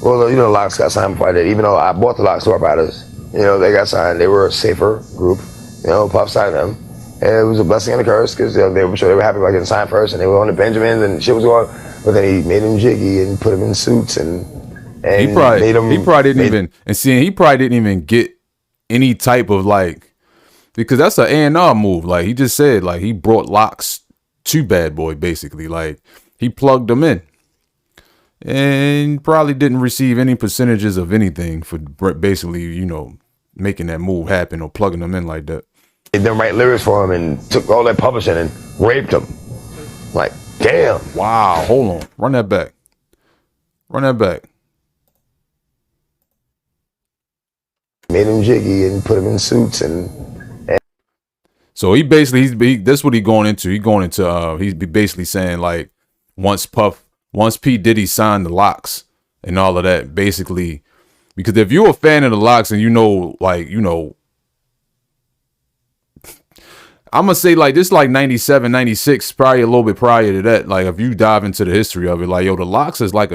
Well, you know, Locks got signed before I did. Even though I bought the Locks Riders, you know, they got signed. They were a safer group. You know, Puff signed them. And it was a blessing and a curse because they were sure they were happy about getting signed first, and they were on the Benjamins and shit was going. But then he made them jiggy and put them in suits and he probably didn't even get any type of like, because that's an A&R move. Like he just said, like he brought Locks to Bad Boy basically. Like he plugged them in. And probably didn't receive any percentages of anything for basically, you know, making that move happen or plugging them in like that. They didn't write lyrics for him and took all that publishing and raped him. Like, damn. Wow. Hold on. Run that back. Run that back. Made him jiggy and put him in suits and so he basically, that's what he going into. He's basically saying like once P. Diddy signed the Locks and all of that, basically, because if you're a fan of the Locks and you know, like, you know, I'm going to say like this, like 97, 96, probably a little bit prior to that. Like if you dive into the history of it, like, yo, the Locks is like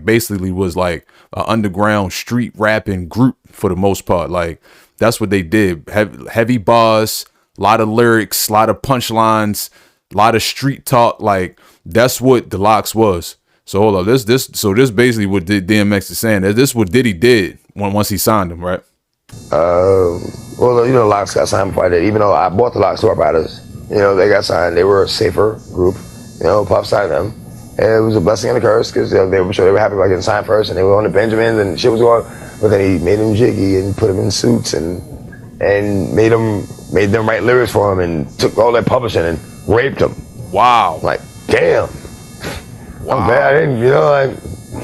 basically was like an underground street rapping group for the most part. Like that's what they did. Heavy bars, a lot of lyrics, a lot of punchlines, a lot of street talk. Like that's what the Locks was. So hold on, so this basically what DMX is saying. This is what Diddy did once he signed them, right? Well, you know, Locks got signed before I did. Even though I bought the Locks Riders, you know, they got signed. They were a safer group. You know, Puff signed them. And it was a blessing and a curse because they were sure they were happy about getting signed first, and they were on the Benjamins and shit was going. But then he made them jiggy and put them in suits and made them write lyrics for him and took all that publishing and raped them. Wow. Like, damn. Wow. I'm bad. I didn't, you know, like,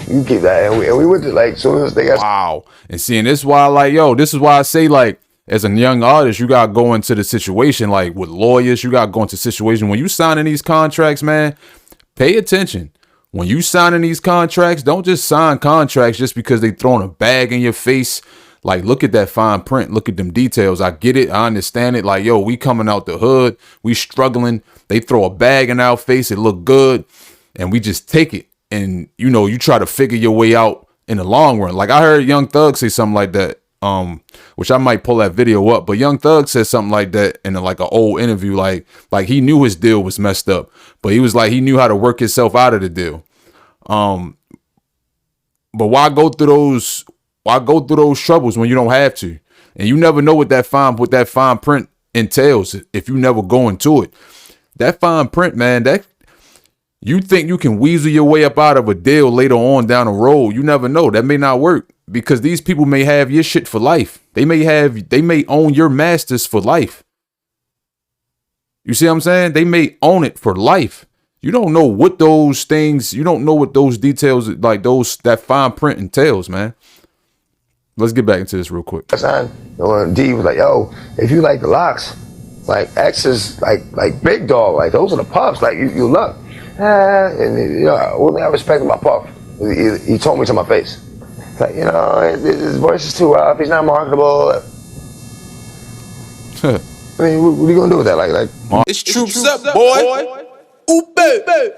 you keep that. And we went to, like, soon as they got. Wow. And seeing this, why, like, yo, this is why I say, like, as a young artist, you got to go into the situation, like, with lawyers, you got to go into situation. When you signing these contracts, man, pay attention. When you signing these contracts, don't just sign contracts just because they throwing a bag in your face. Like, look at that fine print. Look at them details. I get it. I understand it. Like, yo, we coming out the hood. We struggling. They throw a bag in our face. It look good. And we just take it. And, you know, you try to figure your way out in the long run. Like I heard Young Thug say something like that, which I might pull that video up. But Young Thug said something like that in like an old interview. Like he knew his deal was messed up, but he was like, he knew how to work himself out of the deal. But why go through those? Why go through those troubles when you don't have to? And you never know what that fine print entails if you never go into it. That fine print, man, that you think you can weasel your way up out of a deal later on down the road. You never know. That may not work because these people may have your shit for life. They may own your masters for life. You see what I'm saying? They may own it for life. You don't know what those things, you don't know what those details, like that fine print entails, man. Let's get back into this real quick. When D was like, yo, if you like the Locks, like X is like Big Dog, like those are the Puffs, like you look. And you know, one thing I respect about Puff, he told me to my face. Like, you know, his voice is too rough, he's not marketable. I mean, what are you gonna do with that? Like it's Troops up, boy. Ooh, baby.